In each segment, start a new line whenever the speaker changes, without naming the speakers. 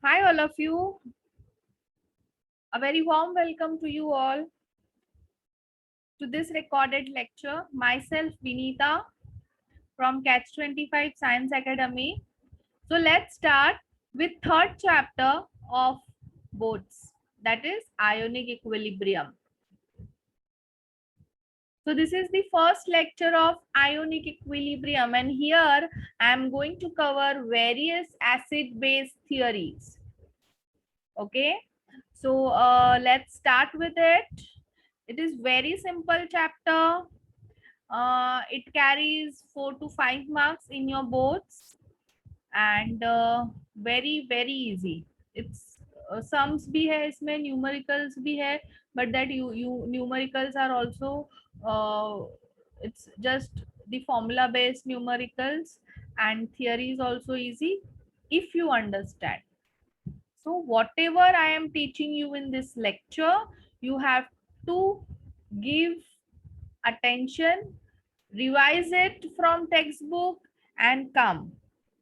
Hi, all of you. A very warm welcome to you all to this recorded lecture. Myself, Vinita from Catch 25 Science Academy. So let's start with third chapter of boats, that is ionic equilibrium. So this is the first lecture of ionic equilibrium, and here I am going to cover various acid-base theories. Okay, so let's start with it. It is very simple chapter. It carries 4 to 5 marks in your boards, and very easy. It's sums भी है इसमें, numericals भी है, but that you numericals are also it's just the formula based numericals, and theory is also easy if you understand. So whatever I am teaching you in this lecture, you have to give attention, revise it from textbook and come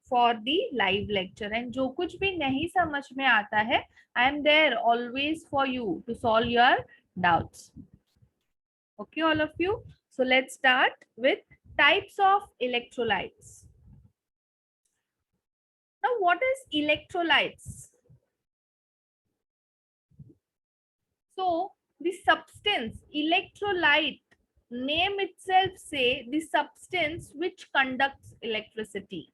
for the live lecture. And जो कुछ भी नहीं समझ में आता है, I am there always for you to solve your doubts. Okay, all of you. So let's start with types of electrolytes. Now, what is electrolytes? So the substance electrolyte, name itself say the substance which conducts electricity.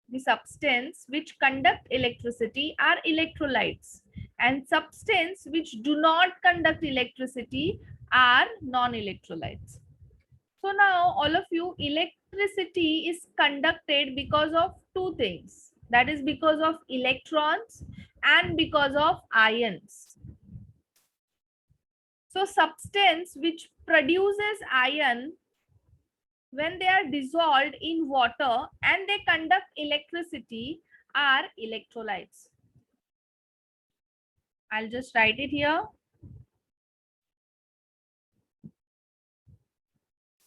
The substance which conduct electricity are electrolytes, and substance which do not conduct electricity are non-electrolytes. So now all of you, electricity is conducted because of two things. That is because of electrons and because of ions. So substance which produces ion, when they are dissolved in water and they conduct electricity, are electrolytes. I'll just write it here.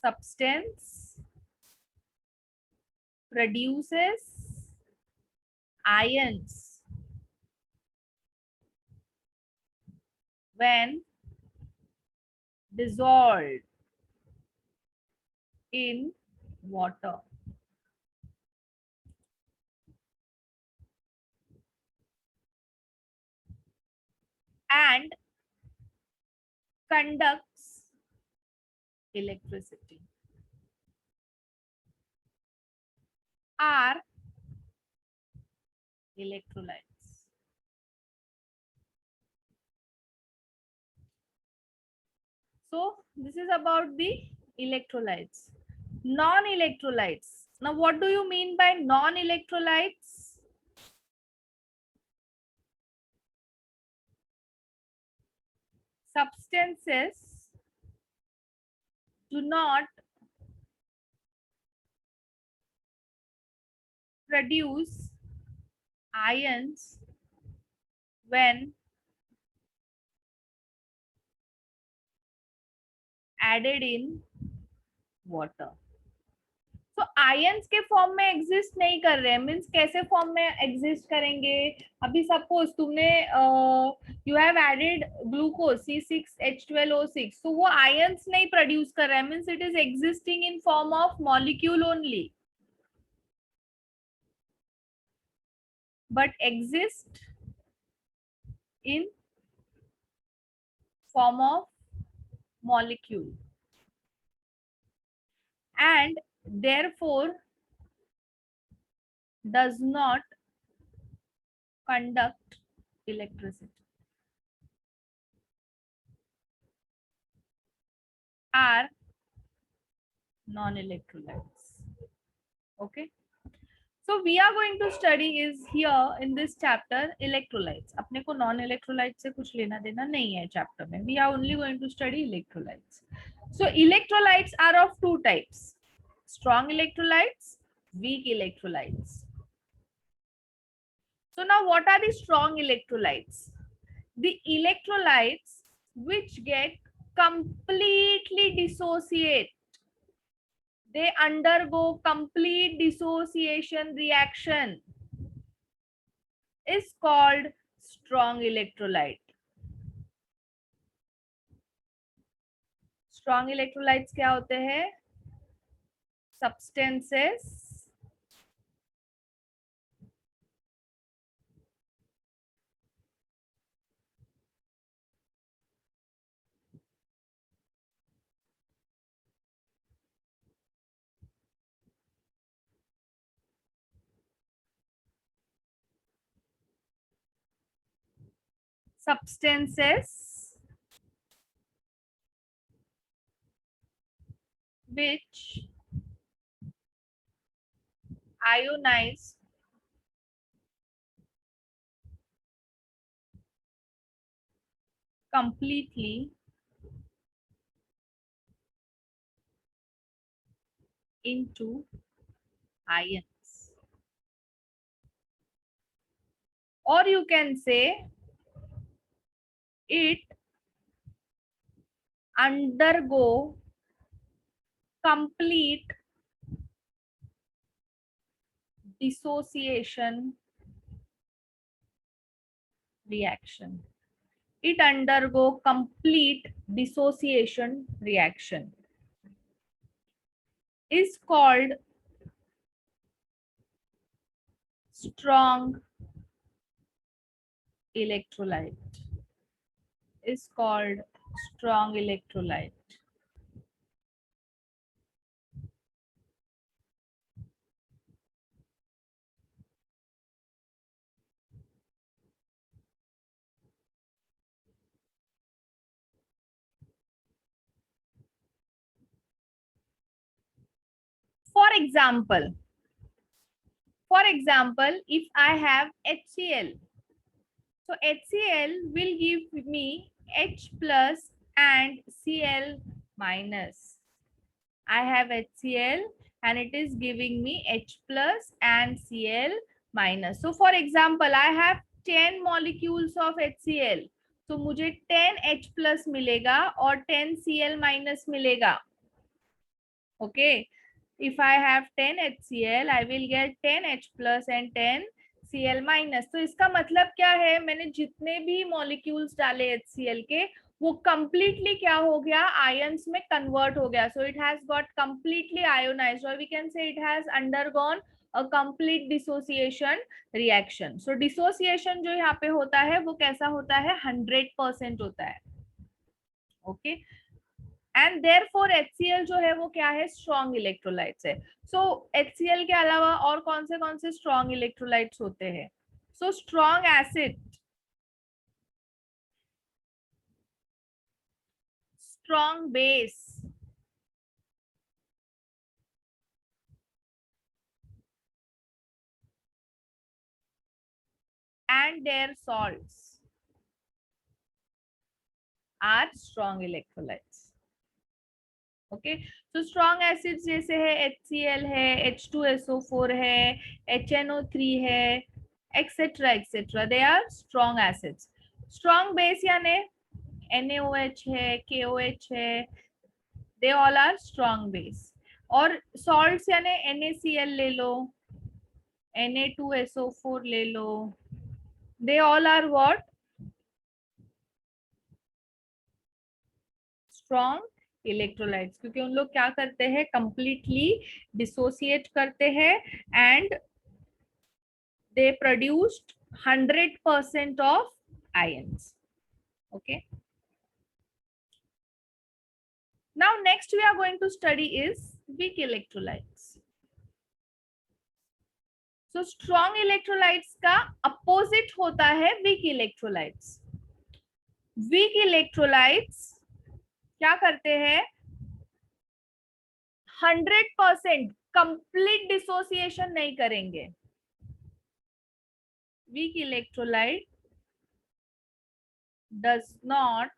Substance produces ions when dissolved in water. And conducts electricity are electrolytes. So this is about the electrolytes. Non-electrolytes. Now what do you mean by non-electrolytes? Substances do not produce ions when added in water. तो ions के form में exist नहीं कर रहे हैं, means कैसे form में exist करेंगे? अभी सपोज तुमने you have added glucose C6H12O6, तो वो आयंस नहीं प्रोड्यूस कर रहा है, means it is existing in form of molecule only, but exist in form of molecule, and therefore does not conduct electricity, are non-electrolytes. Okay, so we are going to study is here in this chapter electrolytes. अपने को non-electrolytes से कुछ लेना देना नहीं है chapter में. We are only going to study electrolytes. So electrolytes are of two types: strong electrolytes, weak electrolytes. So now what are the strong electrolytes? The electrolytes which get completely dissociate. They undergo complete dissociation reaction. is called strong electrolyte. Strong electrolytes क्या होते हैं? Substances which ionize completely into ions, or you can say it undergo complete dissociation reaction. It undergo complete dissociation reaction is called strong electrolyte. Is called strong electrolyte. For example, if I have HCl, so HCl will give me H plus and Cl minus. I have HCl and it is giving me H plus and Cl minus. So for example, I have 10 molecules of HCl. तो मुझे 10 H plus मिलेगा और 10 Cl minus मिलेगा. Okay. If I have 10 HCl, I will get 10 H plus and 10 Cl minus. तो इसका मतलब क्या है? मैंने जितने भी मॉलिक्यूल्स डाले HCl के, वो completely क्या हो गया? आयंस में कन्वर्ट हो गया. So it has got completely ionized, or we can say it has undergone a complete dissociation reaction. So dissociation जो यहाँ पे होता है वो कैसा होता है? 100% होता है. Okay. एंड देयरफॉर HCl जो है वो क्या है? स्ट्रॉन्ग इलेक्ट्रोलाइट्स है. सो HCl के अलावा और कौन से स्ट्रॉन्ग इलेक्ट्रोलाइट्स होते हैं? So strong acid, strong base, and their salts are strong electrolytes. Okay. तो स्ट्रॉन्ग एसिड्स जैसे है HCl है, H2SO4 है, HNO3 है, etcetera etcetera, they are strong acids. Strong base यानी NaOH है, KOH है, they all are strong base. और सॉल्ट्स यानी NaCl ले लो, Na2SO4 ले लो, they all are what? Strong electrolytes. क्योंकि उन लोग क्या करते हैं? कंप्लीटली डिसोसिएट करते हैं and they produced 100% of ions. Okay. Now next we are going to study is weak electrolytes. So strong electrolytes का opposite होता है weak electrolytes. Weak electrolytes क्या करते हैं? 100% complete dissociation नहीं करेंगे. Weak electrolyte does not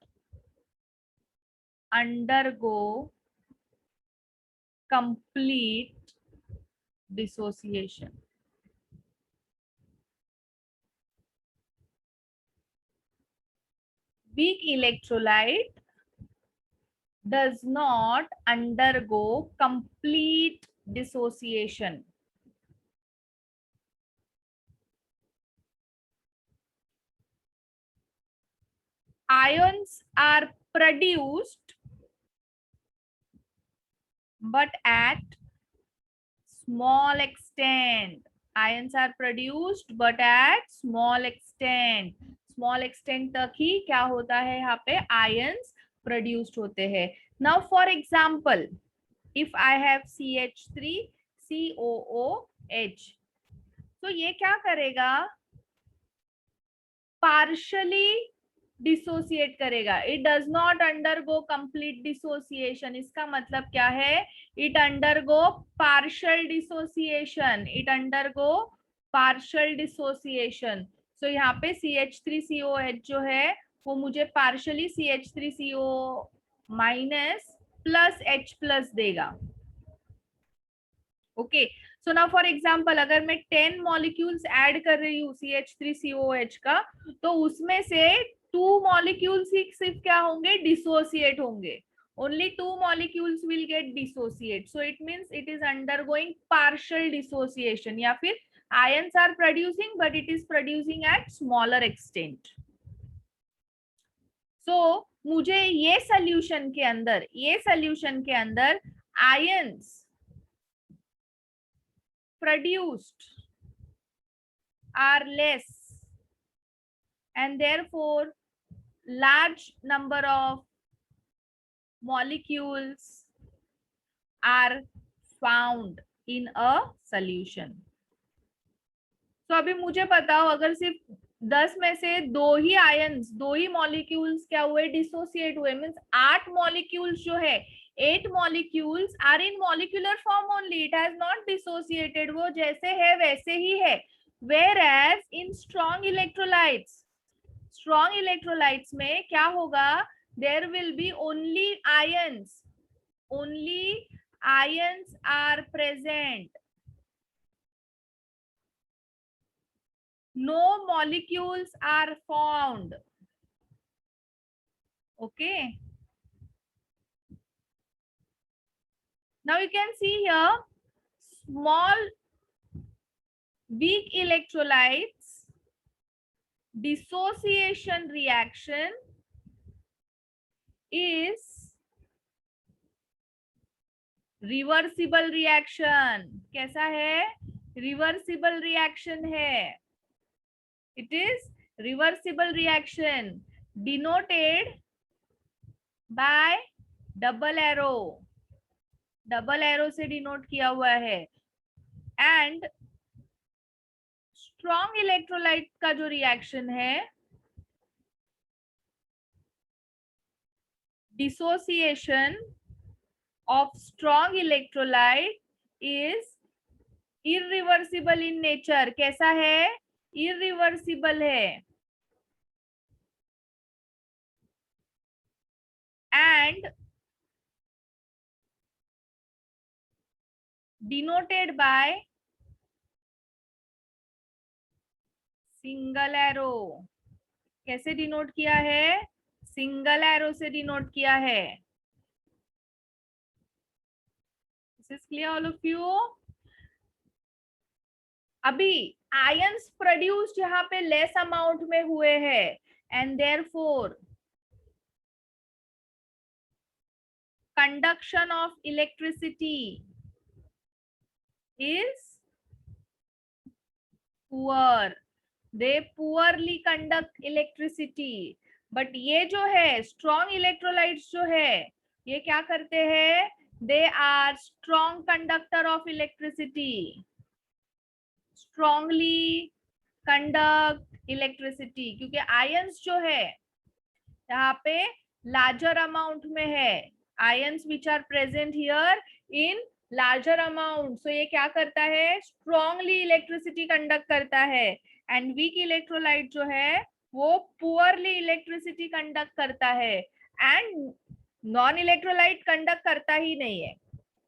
undergo complete dissociation. Weak electrolyte does not undergo complete dissociation. ions are produced but at small extent. Ions are produced but at small extent. Small extent तक ही क्या होता है यहाँ पे ions produced होते हैं. Now for example, if I have CH3COOH, तो ये क्या करेगा, पार्शली डिसोसिएट करेगा. It does not undergo complete dissociation. इसका मतलब क्या है, it undergo partial dissociation. It undergo partial dissociation. So यहाँ पे CH3COH जो है वो मुझे partially CH3CO minus plus H plus देगा. Okay, so now for example अगर मैं 10 मॉलिक्यूल्स ऐड कर रही हूँ CH3COH का, तो उसमें से 2 मॉलिक्यूल्स ही सिर्फ क्या होंगे, डिसोसिएट होंगे. only 2 molecules will get dissociate, so it means it is undergoing partial dissociation. या फिर ions are producing but it is producing at smaller extent. so मुझे ये solution के अंदर ions produced are less and therefore large number of molecules are found in a solution. तो अभी मुझे बताओ, अगर सिर्फ 10 में से 2 ही मॉलिक्यूल्स क्या हुए, डिसोसिएट हुए, मींस 8 मॉलिक्यूल्स जो है, 8 molecules are in molecular form only. It has not dissociated. वो जैसे है वैसे ही है. Whereas in strong electrolytes में क्या होगा, there will be only ions. Only ions are present. No molecules are found. Okay. Now you can see here, small weak electrolytes, dissociation reaction is reversible reaction. कैसा है, reversible reaction है. It is reversible reaction denoted by double arrow. Double arrow से denote किया हुआ है. And strong electrolyte का जो reaction है, dissociation of strong electrolyte is irreversible in nature. कैसा है, इरिवर्सिबल है. And denoted by single arrow. कैसे डिनोट किया है, सिंगल एरो से डिनोट किया है. This is clear all of you. अभी आयंस प्रोड्यूस्ड यहाँ पे लेस अमाउंट में हुए हैं and therefore conduction of electricity is poor. They poorly conduct electricity. But ये जो है strong electrolytes जो है, ये क्या करते हैं, they are strong conductor of electricity. Strongly conduct electricity. क्योंकि ions जो है यहाँ पे larger amount में है. Ions which are present here in larger amount. So ये क्या करता है, स्ट्रॉन्गली इलेक्ट्रिसिटी कंडक्ट करता है. एंड वीक इलेक्ट्रोलाइट जो है वो पुअरली इलेक्ट्रिसिटी कंडक्ट करता है. एंड नॉन इलेक्ट्रोलाइट कंडक्ट करता ही नहीं है.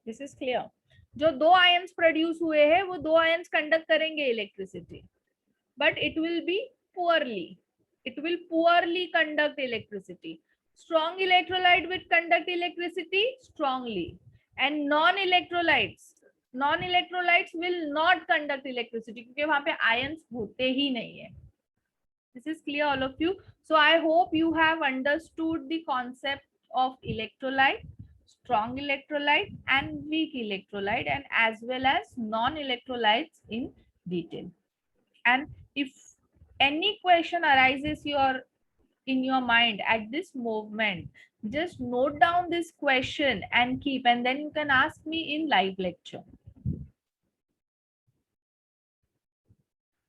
This is clear. जो 2 आयंस प्रोड्यूस हुए हैं वो 2 आयंस कंडक्ट करेंगे electricity, but it will B poorly. It will poorly conduct electricity. Strong electrolyte will conduct electricity strongly. And non-electrolytes will not conduct electricity क्योंकि वहां पे ions होते ही नहीं है. This is clear, all of you. So I hope you have understood the concept of electrolyte, strong electrolyte and weak electrolyte, and as well as non-electrolytes in detail. And if any question arises in your mind at this moment, just note down this question and keep, and then you can ask me in live lecture.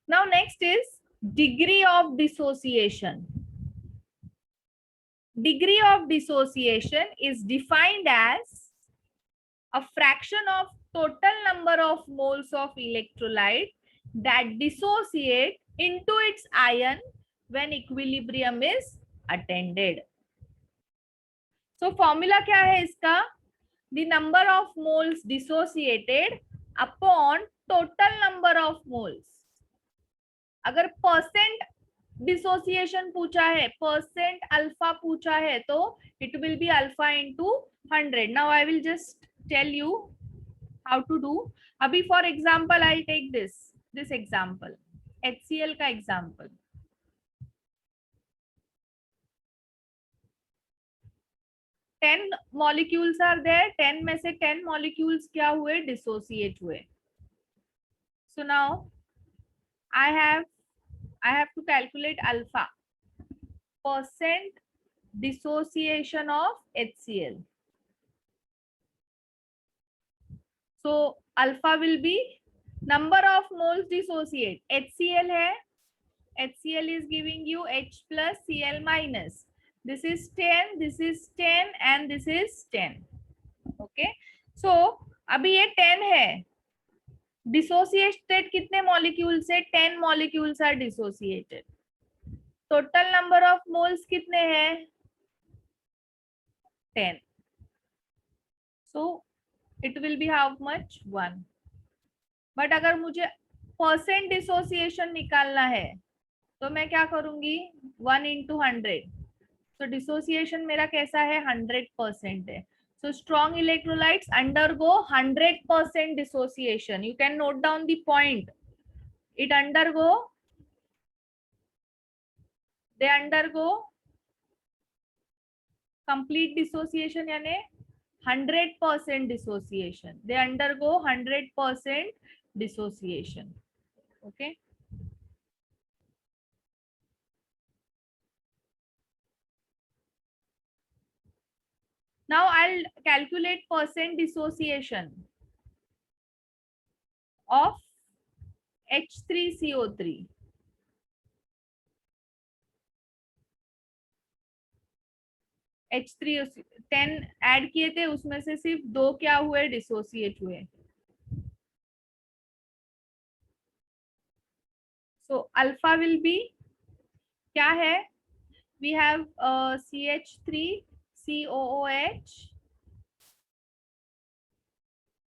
Now next is degree of dissociation. Degree of dissociation is defined as a fraction of total number of moles of electrolyte that dissociate into its ion when equilibrium is attained. So formula क्या है इसका? The number of moles dissociated upon total number of moles. अगर percent dissociation पूछा है, percent alpha पूछा है, तो it will be alpha into 100. Now I will just tell you how to do. अभी for example I take this example, HCl का example. 10 molecules are there, 10 में से 10 मॉलिक्यूल्स क्या हुए? डिसोसिएट हुए. So now I have to calculate alpha, percent dissociation of HCl. So alpha will be number of moles dissociate. HCl है, HCl is giving you H plus Cl minus. This is 10, this is 10 and this is 10. Okay. So अभी ये 10 है. Dissociated कितने molecule से? 10 molecules are dissociated. Total number of moles कितने हैं? 10. So it will be how much? 1. But अगर मुझे percent dissociation निकालना है तो मैं क्या करूंगी? 1 into 100. तो डिसोसिएशन मेरा कैसा है? 100% है. So strong electrolytes undergo 100% dissociation. You can note down the point. They undergo complete dissociation, यानी 100% dissociation. They undergo 100% dissociation. Okay. Now I'll calculate percent dissociation of H3CO3. H3 10 add किए थे, उसमें से सिर्फ 2 क्या हुए? डिसोसिएट हुए. सो अल्फा विल बी क्या है? We have CH3COOH.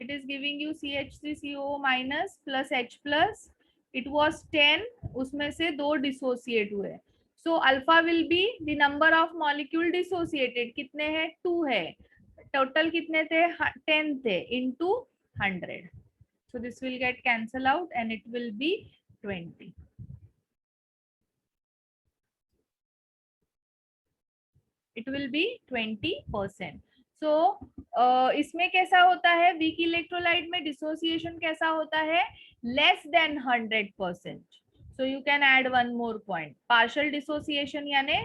it is giving you CH3COO minus plus H plus. it was 10, उसमें से 2 डिसोसिएट हुए. so alpha will be the number of molecule dissociated. कितने हैं? 2 है. टोटल कितने थे? 10 थे into 100. so this will get cancel out and it will be 20. it will be 20%. so इसमें कैसा होता है? वीक इलेक्ट्रोलाइट में डिसोसिएशन कैसा होता है? Less than 100%. so you can add one more point. partial dissociation यानी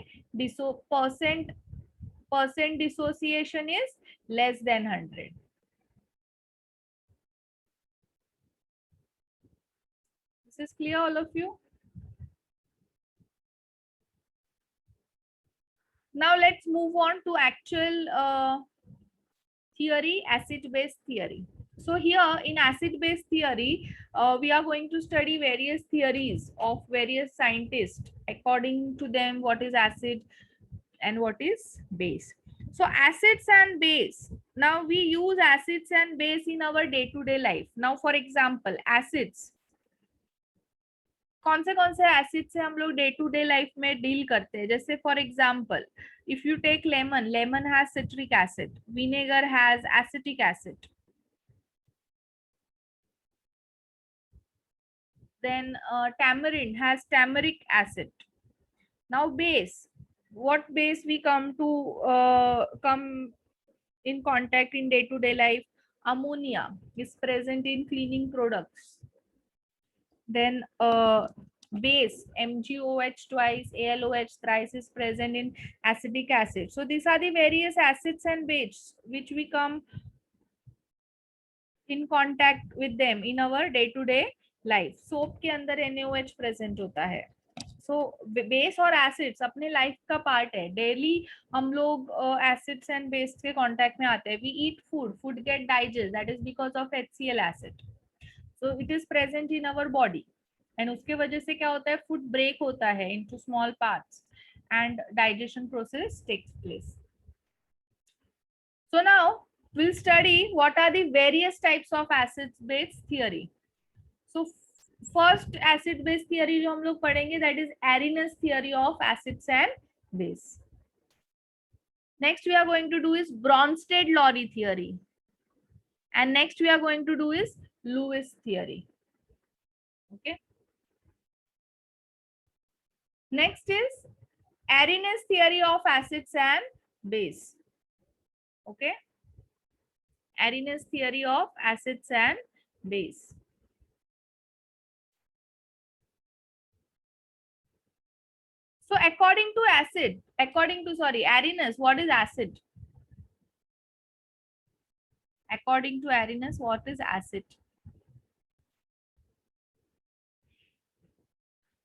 percent dissociation is less than 100. this is clear, all of you? Now let's move on to actual theory, acid-base theory. So here in acid-base theory, we are going to study various theories of various scientists. According to them, what is acid and what is base. So acids and base. Now we use acids and base in our day-to-day life. Now for example, acids. कौन से acid से हम लोग day to day life में deal करते हैं? जैसे for example, if you take lemon has citric acid, vinegar has acetic acid, then tamarind has tamaric acid, Now base. What base we come in contact in day-to-day life? Ammonia is present in cleaning products. Then base MgOH twice, AlOH thrice is present in acetic acid. So these are the various acids and bases which we come in contact with them in our day-to-day life. Soap के अंदर NaOH present होता है. So base और acids अपने life का part है. Daily हम लोग एसिड्स एंड बेस के कांटेक्ट में आते हैं. We eat food, food get digest, that is because of HCl acid. So it is present in our body and उसके वजह से क्या होता है, फूड ब्रेक होता है into small parts and digestion process takes place. So now we'll study what are the various types of acid base theory. So first acid base theory जो हम लोग पढ़ेंगे, that is Arrhenius theory of acids and base. Next we are going to do is Bronsted-Lowry theory, and next we are going to do is Lewis theory. Okay. Next is Arrhenius theory of acids and base. Okay. Arrhenius theory of acids and base. So according to Arrhenius, what is acid? According to Arrhenius, what is acid?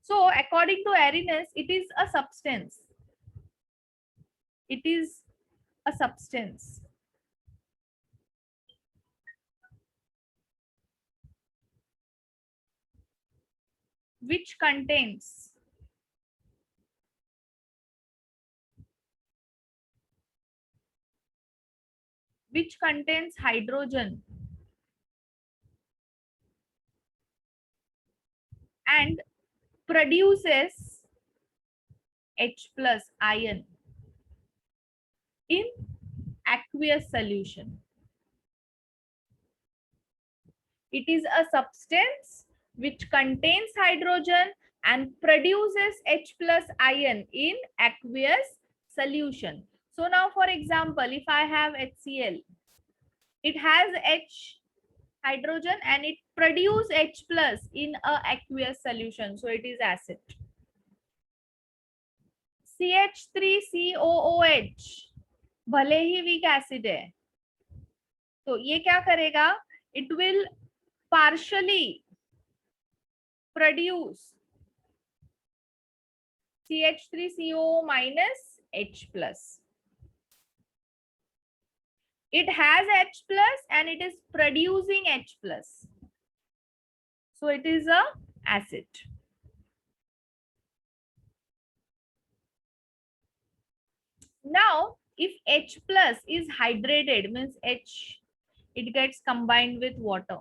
So according to Arrhenius, it is a substance. It is a substance which contains hydrogen and produces H plus ion in aqueous solution. It is a substance which contains hydrogen and produces H plus ion in aqueous solution. So now for example, if I have HCl, it has H hydrogen and it produces H plus in a aqueous solution, so it is acid. CH3COOH भले ही weak acid है, तो ये क्या करेगा, it will partially produce CH3CO minus H plus. It has H plus and it is producing H plus. So it is a acid. Now, if H plus is hydrated, means H, it gets combined with water.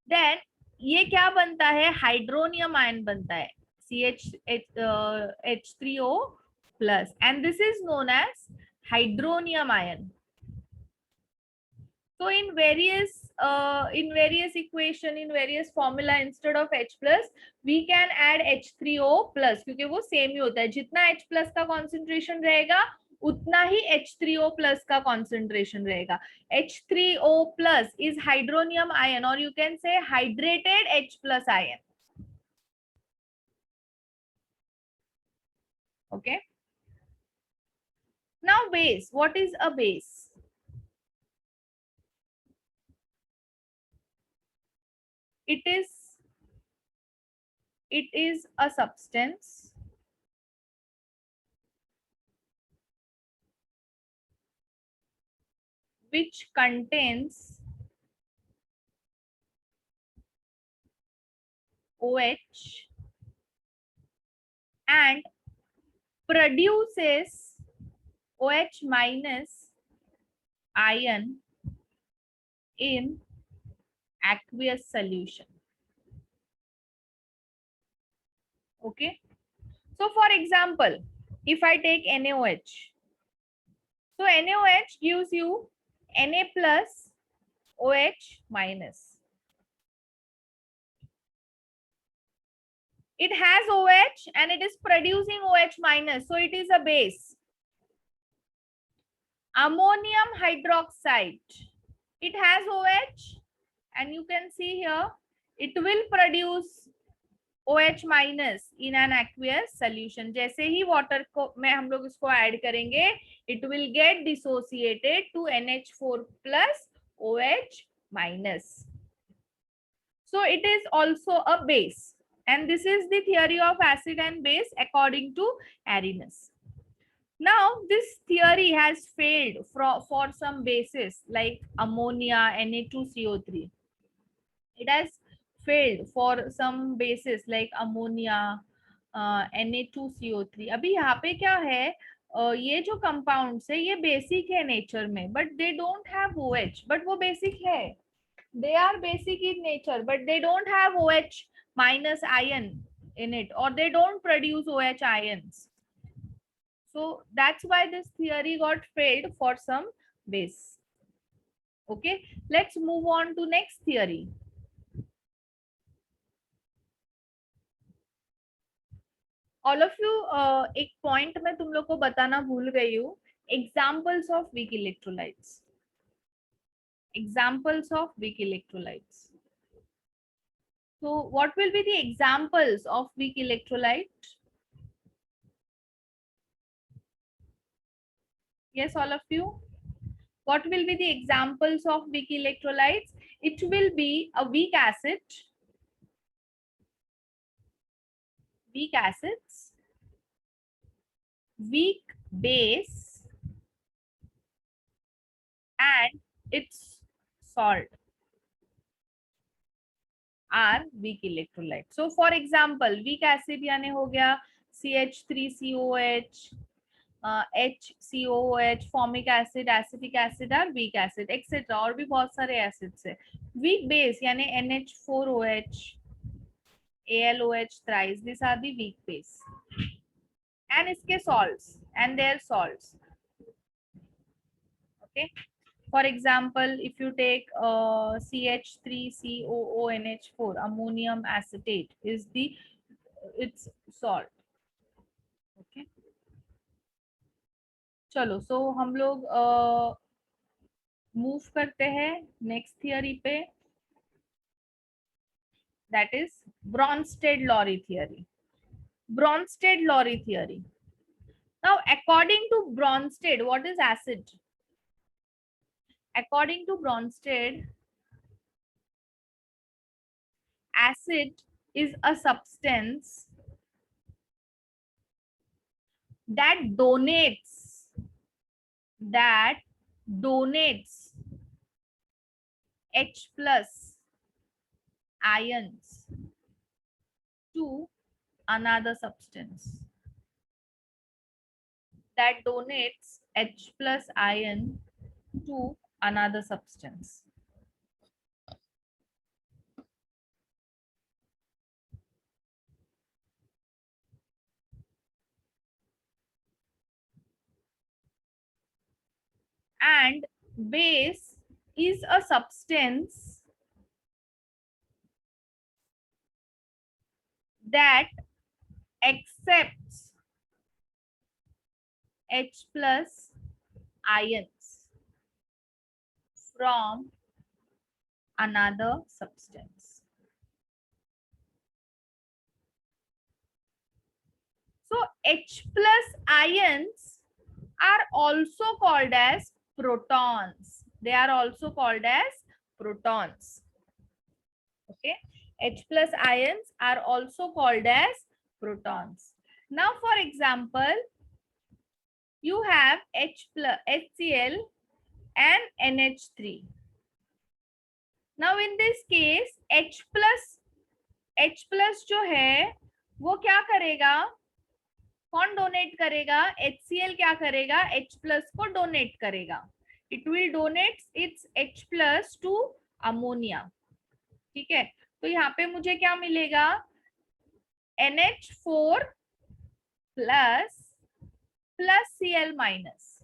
Then ये क्या बनता है, hydronium ion बनता है, H3O plus, and this is known as hydronium ion. So in various equation, in various formula, instead of H plus we can add H3O plus, क्योंकि वो same ही होता है. जितना H plus का concentration रहेगा उतना ही H3O plus का concentration रहेगा. H3O plus is hydronium ion, or you can say hydrated H plus ion. Okay. Now base. What is a base? It is a substance which contains OH and produces OH minus ion in aqueous solution. Okay. So for example, if I take NaOH, so NaOH gives you Na plus OH minus. It has OH and it is producing OH minus, so it is a base. Ammonium hydroxide, it has OH and you can see here it will produce OH minus in an aqueous solution. जैसे ही water को में हम लोग इसको add करेंगे, it will get dissociated to NH4 plus OH minus. So it is also a base, and this is the theory of acid and base according to Arrhenius. Now this theory has failed for some bases like ammonia, Na2CO3. It has failed for some bases like ammonia, Na2CO3. अभी यहाँ पे क्या है, ये जो compounds है ये basic है nature में, but they don't have OH, but वो basic है. They are basic in nature, but they don't have OH minus ion in it, or they don't produce OH ions. So that's why this theory got failed for some base. Okay, let's move on to next theory. All of you, एक point मैं तुम लोग को बताना भूल गई हूँ. Examples of weak electrolytes. Examples of weak electrolytes. So what will be the examples of weak electrolyte? Yes, all of you. What will be the examples of weak electrolytes? It will be a weak acid, weak acids, weak base, and its salt are weak electrolytes. So for example, weak acid यानी हो गया CH3COH, HCOOH, formic acid, acetic acid are weak acid, etc. और भी बहुत सारे acids है. Weak base यानी NH4OH, ALOH thrice, these are the weak base. And इसके salts and their salts. Okay. For example, if you take CH3COONH4, ammonium acetate is its salt. Okay. चलो, so हम लोग मूव करते हैं next theory पे, that is Bronsted-Lowry theory. Bronsted-Lowry theory. Now, according to Bronsted, what is acid? According to Bronsted, acid is a substance that donates H plus ions to another substance. That donates H plus ion to another substance. And base is a substance that accepts H plus ions from another substance. So H plus ions are also called as protons. They are also called as protons. Okay. H plus ions are also called as protons. Now, for example, you have H plus HCl and NH3. Now, in this case, H plus जो है वो क्या करेगा? कौन donate करेगा? HCl क्या करेगा? H plus को डोनेट करेगा. It will donate its H plus to ammonia. ठीक है, तो यहाँ पे मुझे क्या मिलेगा? NH4 plus Cl minus.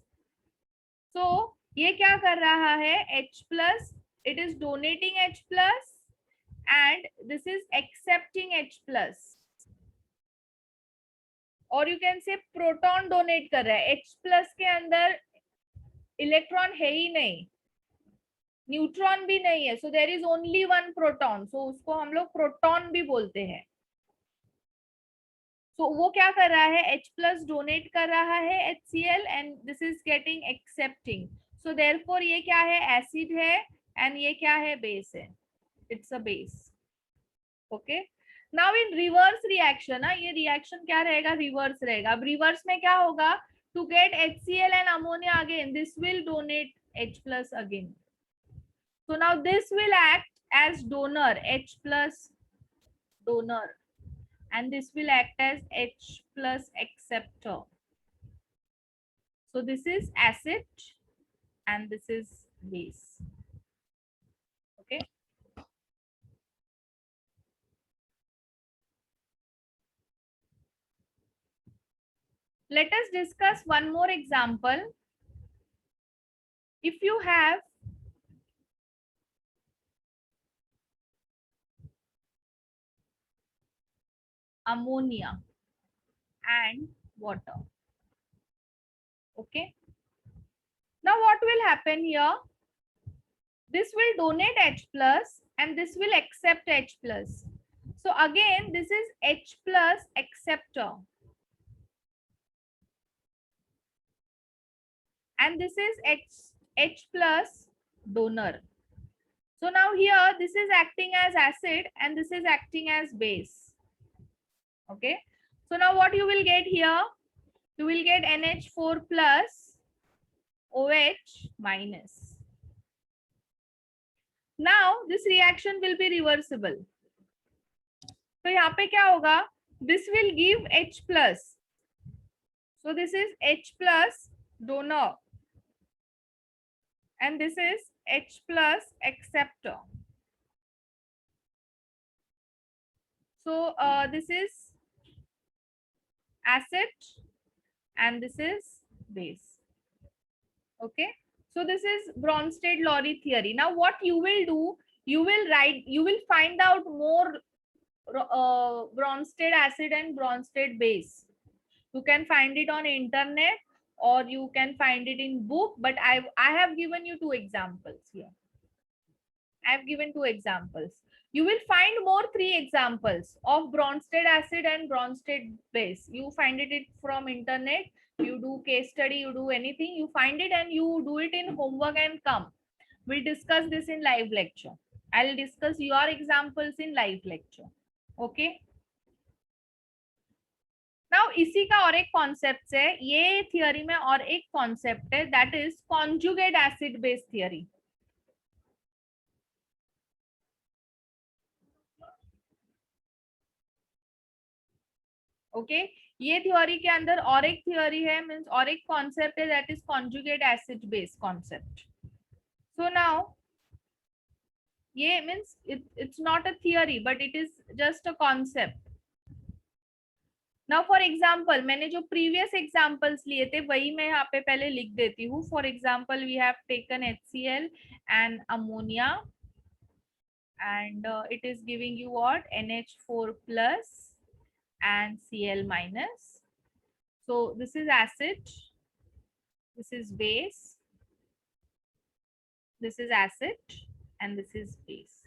So ये क्या कर रहा है? H plus, it is donating H plus and this is accepting H plus. और you can say proton donate कर रहा है, H प्लस के अंदर इलेक्ट्रॉन है ही नहीं, न्यूट्रॉन भी नहीं है, so there is only one proton, so उसको हम लोग प्रोटॉन भी बोलते हैं। सो वो क्या कर रहा है, H प्लस डोनेट कर रहा है HCl and this is getting accepting, so therefore ये क्या है, एसिड है एंड ये क्या है, बेस है, it's a base. Okay, now in reverse reaction ना, ये रिएक्शन क्या रहेगा, रिवर्स रहेगा। अब रिवर्स में क्या होगा, to get HCl and ammonia again, this will donate H plus again. So now this will act as donor, H plus donor, and this will act as H plus acceptor. So this is acid and this is base. Okay. Let us discuss one more example. If you have ammonia and water, okay, now what will happen here, this will donate H plus and this will accept H plus, so again this is H plus acceptor and this is H plus donor. So now here this is acting as acid and this is acting as base. Okay, so now what you will get here, you will get NH4 plus OH minus. Now this reaction will be reversible. So यहाँ पे क्या होगा, this will give H plus, so this is H plus donor and this is H plus acceptor. So this is acid and this is base. Okay, so this is Bronsted-Lowry theory. Now what you will do, you will find out more Bronsted acid and Bronsted base. You can find it on internet or you can find it in book, but I have given you two examples here. I have given two examples. You will find more three examples of Bronsted acid and Bronsted base. You find it from internet, you do case study, you do anything, you find it and you do it in homework and come. We'll discuss this in live lecture. I'll discuss your examples in live lecture. Okay. Now इसी का और एक concept है, ये theory में और एक concept है, that is conjugate acid base theory. Okay, ये थ्योरी के अंदर और एक थ्योरी है, मींस और एक कॉन्सेप्ट है, that is conjugate acid base concept. So now ये means it's not a theory but it is just a concept. Now for example, मैंने जो प्रीवियस एग्जाम्पल्स लिए थे वही मैं यहाँ पे पहले लिख देती हूँ. For example we have taken HCl and ammonia and it is giving you what, NH4 plus and Cl minus. So this is acid, this is base, this is acid and this is base.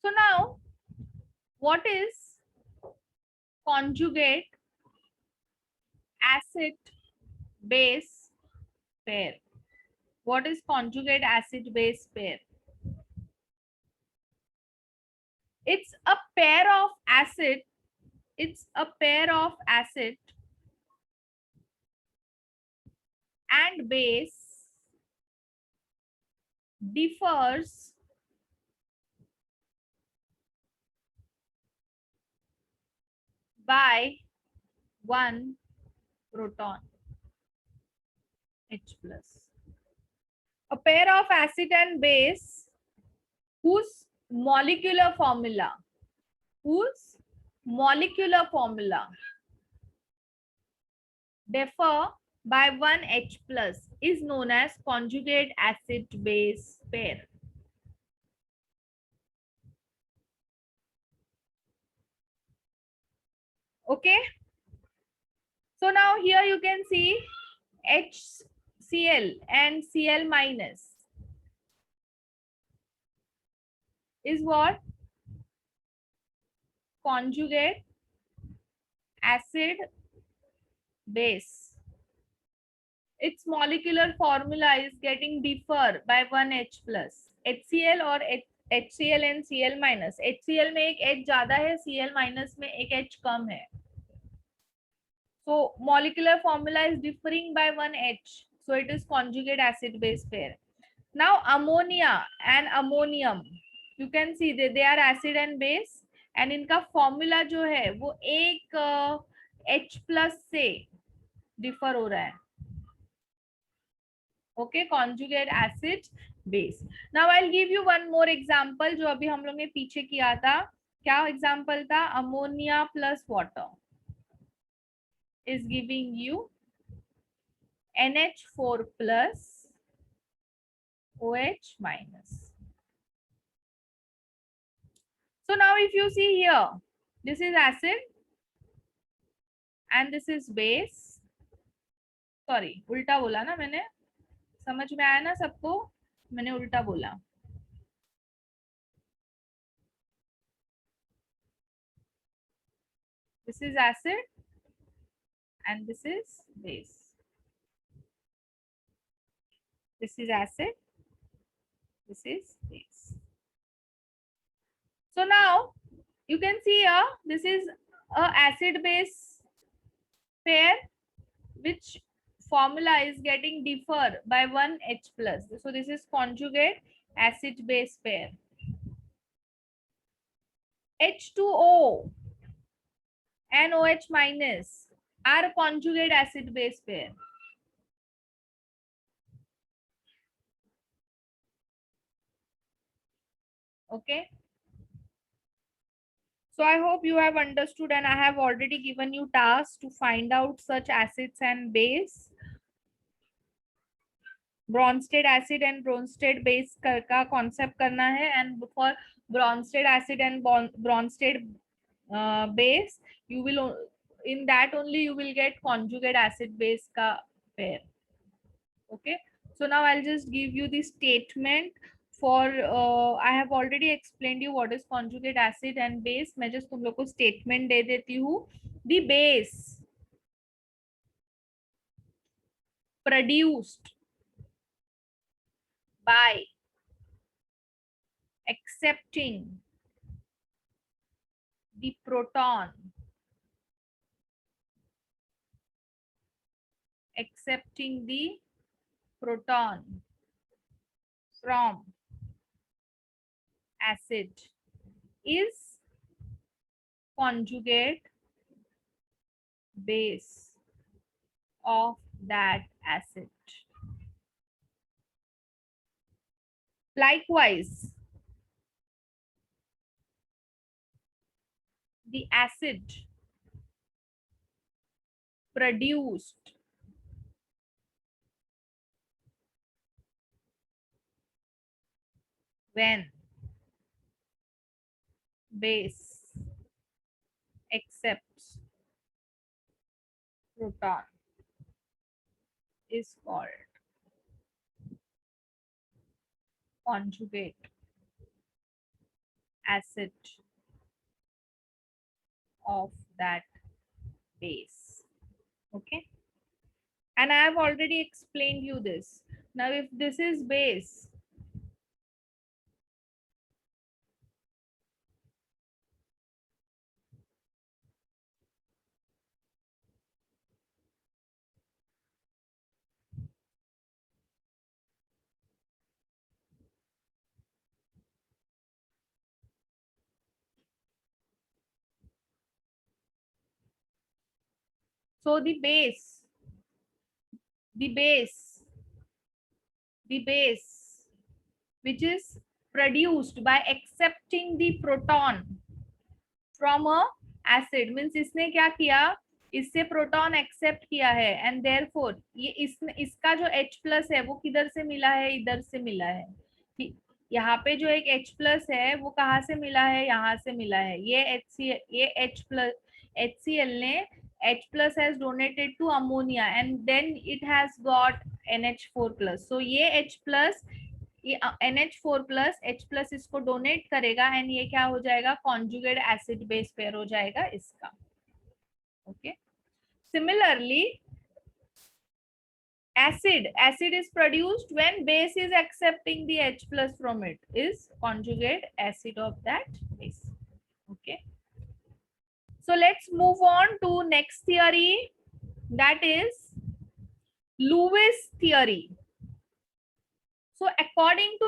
So now what is conjugate acid base pair? What is conjugate acid base pair? It's a pair of acid, it's a pair of acid and base differs by one proton, H plus. A pair of acid and base whose molecular formula differ by one H plus is known as conjugate acid base pair. Okay. So now here you can see HCl and Cl minus is what? Conjugate acid base. Its molecular formula is getting differ by one H plus. HCl और HCl and Cl minus. HCl में एक H ज्यादा है, Cl minus में एक H कम है. So molecular formula is differing by one H. So it is conjugate acid base pair. Now ammonia and ammonium, you can see they are acid and base, and इनका formula जो है वो एक H plus से differ हो रहा है. Okay, conjugate acid base. Now I'll give you one more example जो अभी हम लोग ने पीछे किया था. क्या example था? Ammonia plus water is giving you NH4 plus OH minus. So now if you see here, this is acid and this is base. Sorry, उल्टा बोला ना मैंने. समझ में आया ना सबको? मैंने उल्टा बोला. This is acid and this is base. This is acid. This is base. So now you can see here, this is a acid base pair which formula is getting differ by one H plus. So this is conjugate acid base pair. H2O and OH minus are conjugate acid base pair. Okay. So I hope you have understood, and I have already given you tasks to find out such acids and base. Bronsted acid and Bronsted base का concept करना है, and for Bronsted acid and Bronsted base, you will, in that only you will get conjugate acid base का pair. Okay. So now I'll just give you the statement for I have already explained you what is conjugate acid and base. मैं just तुम लोग को statement दे देती हूँ. The base produced by accepting the proton from acid is conjugate base of that acid. Likewise, the acid produced when base accepts proton is called conjugate acid of that base. Okay, and I have already explained you this. Now if this is base, so the base which is produced by accepting the proton from a acid means इसने क्या किया, इससे proton accept किया है and therefore ये इसका जो H plus है वो किधर से मिला है, इधर से मिला है। यहाँ पे जो एक H प्लस है वो कहाँ से मिला है, यहाँ से मिला है। ये H प्लस HCl ने H plus has donated to ammonia and then it has got NH4 plus. So ये H plus ये NH4 plus H plus इसको डोनेट करेगा एंड ये क्या हो जाएगा, कॉन्जुगेट एसिड बेस पेयर हो जाएगा इसका। Okay, similarly acid is produced when base is accepting the H plus from it, is conjugate acid of that base. Okay, so let's move on to next theory, that is Lewis theory. So according to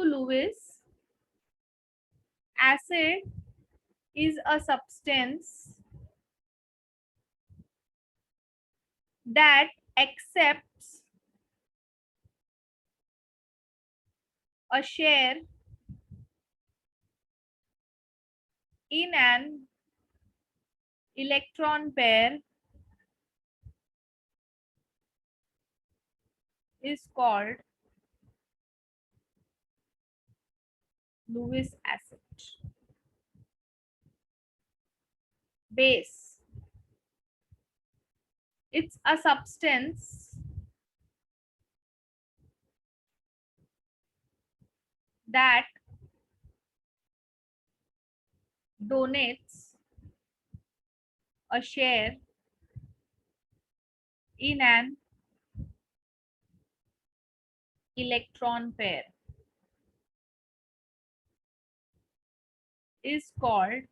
Lewis, acid is a substance that accepts a share in an electron pair is called Lewis acid. Base, it's a substance that donates a share in an electron pair is called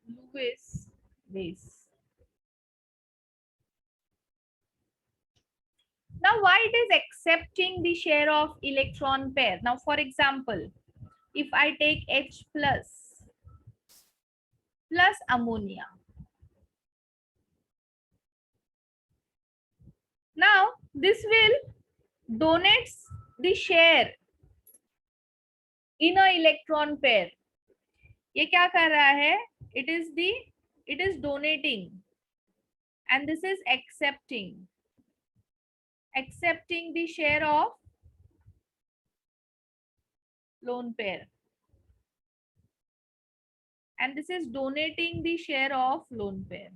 Lewis base. Now, why it is accepting the share of electron pair? Now, for example, if I take H plus ammonia, now this will donate the share in a electron pair. ये क्या कर रहा है? It is donating, and this is accepting the share of lone pair, and this is donating the share of lone pair.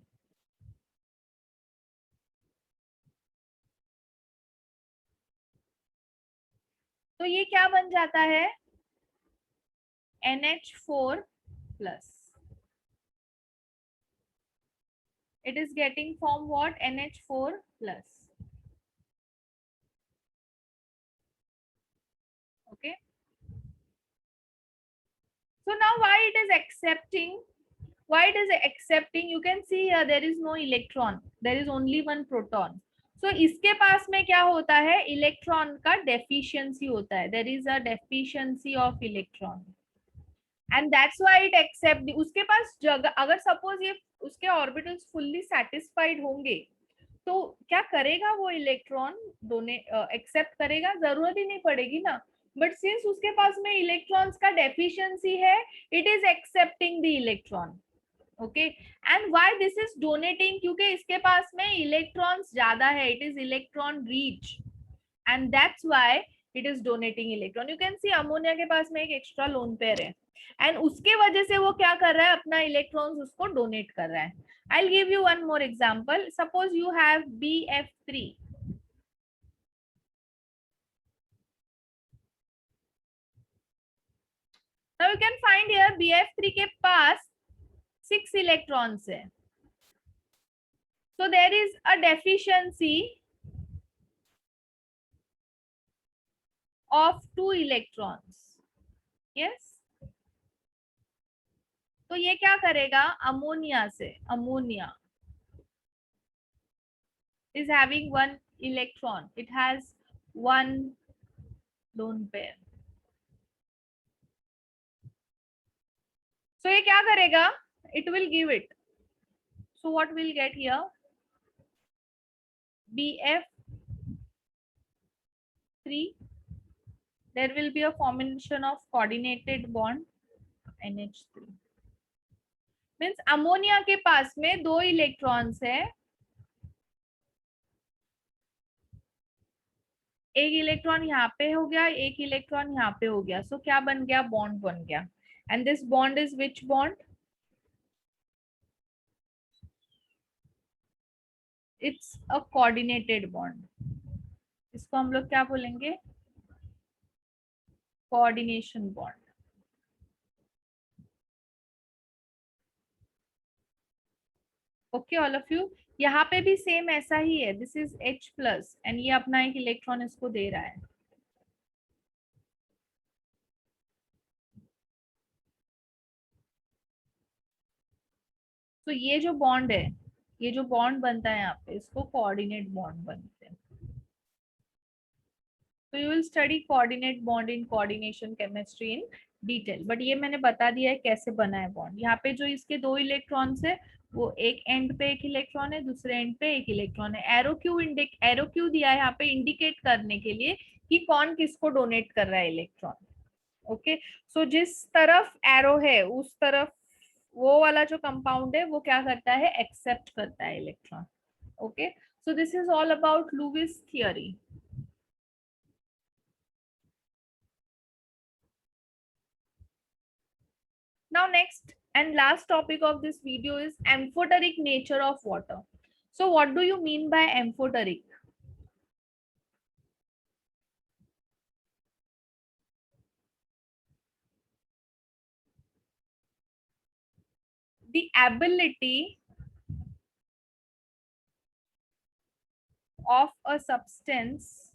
तो ये क्या बन जाता है, NH4 plus. It is getting from what? NH4 plus. Okay. So now why it is accepting? Why it is accepting? You can see here there is no electron. There is only one proton. So इसके पास में क्या होता है? Electron का deficiency होता है. There is a deficiency of electron. And that's why it accept. उसके पास जगह, अगर सपोज ये उसके ऑर्बिटल्स फुल्ली सेटिस्फाइड होंगे तो क्या करेगा वो इलेक्ट्रॉन, एक्सेप्ट करेगा? जरूरत ही नहीं पड़ेगी ना. बट सिंस उसके पास में इलेक्ट्रॉन्स का डेफिशिएंसी है, it is accepting the electron. Okay, and why this is donating? क्योंकि इसके पास में इलेक्ट्रॉन्स ज्यादा है, it is electron reach, and that's why it is donating electron. You can see ammonia के पास में एक एक्स्ट्रा लोन पेयर है एंड उसके वजह से वो क्या कर रहा है, अपना इलेक्ट्रॉन्स उसको डोनेट कर रहा है. I'll give you one more example. Suppose you have BF3. Now you can find here BF3 के पास 6 electrons है. So there is a deficiency of 2 electrons. Yes. तो ये क्या करेगा, अमोनिया से, ammonia is having 1 electron, it has 1 lone pair. So ये क्या करेगा, it will give it. So what we'll get here, BF3, there will be a formation of coordinated bond NH3. Means ammonia के पास में 2 electrons है, एक electron यहाँ पे हो गया, एक इलेक्ट्रॉन यहाँ पे हो गया, सो क्या बन गया, बॉन्ड बन गया. And this bond is which bond, it's a coordinated bond. इसको हम लोग क्या बोलेंगे, coordination bond. Okay all of you. यहाँ पे भी सेम ऐसा ही है, this is H plus and ये अपना एक इलेक्ट्रॉन इसको दे रहा है. तो ये जो बॉन्ड है, ये जो बॉन्ड बनता है यहाँ पे, इसको कोऑर्डिनेट बॉन्ड बनते हैं. तो you will study coordinate bond in coordination chemistry in detail, but ये मैंने बता दिया है कैसे बना है बॉन्ड. यहाँ पे जो इसके 2 इलेक्ट्रॉन्स है, वो एक एंड पे एक इलेक्ट्रॉन है, दूसरे एंड पे एक इलेक्ट्रॉन है. एरो क्यू दिया है यहाँ पे इंडिकेट करने के लिए कि कौन किसको डोनेट कर रहा है इलेक्ट्रॉन. ओके, सो जिस तरफ एरो है उस तरफ वो वाला जो कंपाउंड है वो क्या करता है, एक्सेप्ट करता है electron. Okay, so this is all about Lewis theory. Now next and last topic of this video is amphoteric nature of water. So what do you mean by amphoteric? The ability of a substance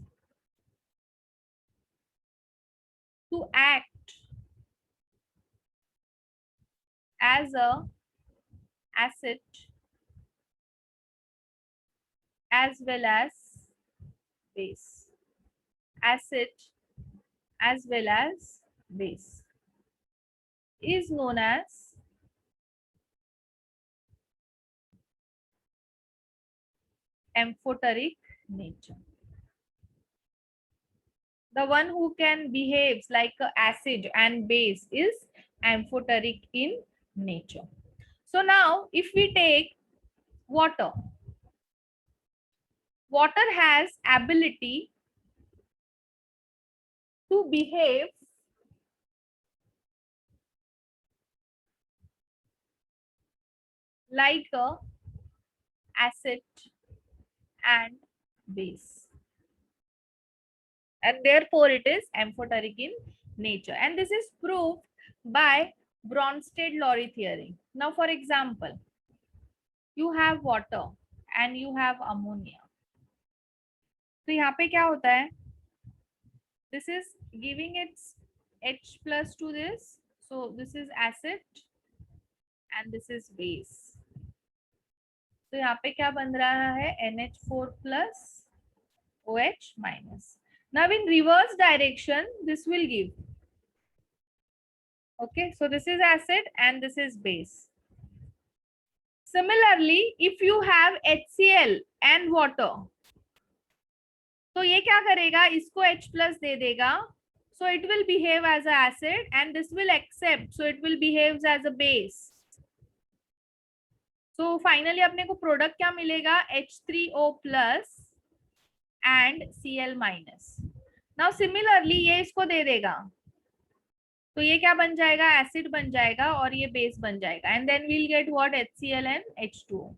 to act as a acid as well as base. Acid as well as base is known as amphoteric nature. The one who can behaves like a acid and base is amphoteric in nature. So now if we take water, water has ability to behave like a acid and base, and therefore it is amphoteric in nature, and this is proved by Bronsted-Lowry theory. Now for example, you have water and you have ammonia. तो यहाँ पे क्या होता है, this is giving its H plus to this, so this is acid and this is base. तो यहाँ पे क्या बन रहा है, NH4 plus OH minus. Now in reverse direction, this will give. Okay, so this is acid and this is base. Similarly, if you have HCl and water, तो ये क्या करेगा, इसको H plus दे देगा, so it will behave as an acid and this will accept, so it will behave as a base. So finally अपने को product क्या मिलेगा, H3O plus and Cl minus. Now similarly ये इसको दे देगा, तो ये क्या बन जाएगा, एसिड बन जाएगा और ये बेस बन जाएगा, and then we'll get what, HCl and H2O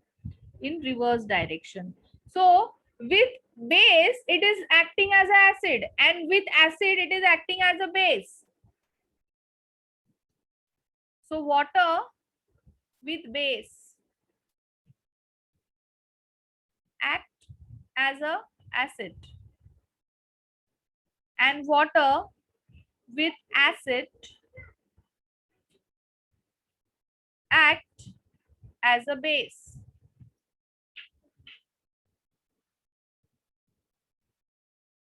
in reverse direction. So with base it is acting as an acid and with acid it is acting as a base. So water with base act as a acid and water with acid act as a base.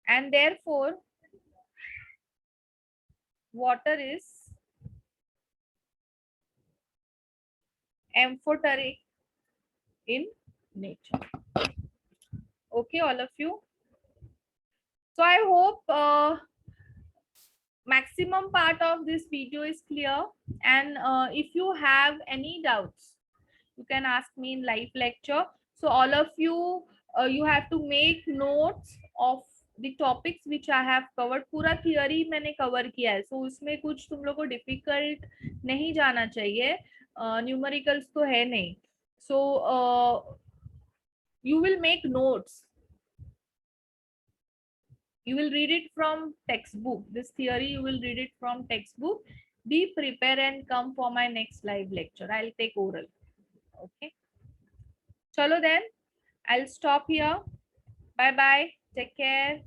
And therefore water is amphoteric in nature. Okay, all of you. So I hope maximum part of this video is clear, and if you have any doubts you can ask me in live lecture. So all of you, you have to make notes of the topics which I have covered. पूरा theory मैंने cover किया है, so उसमें कुछ तुम लोग को difficult नहीं जाना चाहिए, numericals तो है नहीं. So you will make notes. You will read it from textbook. This theory you will read it from textbook. Be prepared and come for my next live lecture. I'll take oral. Okay. Chalo then. I'll stop here. Bye bye. Take care.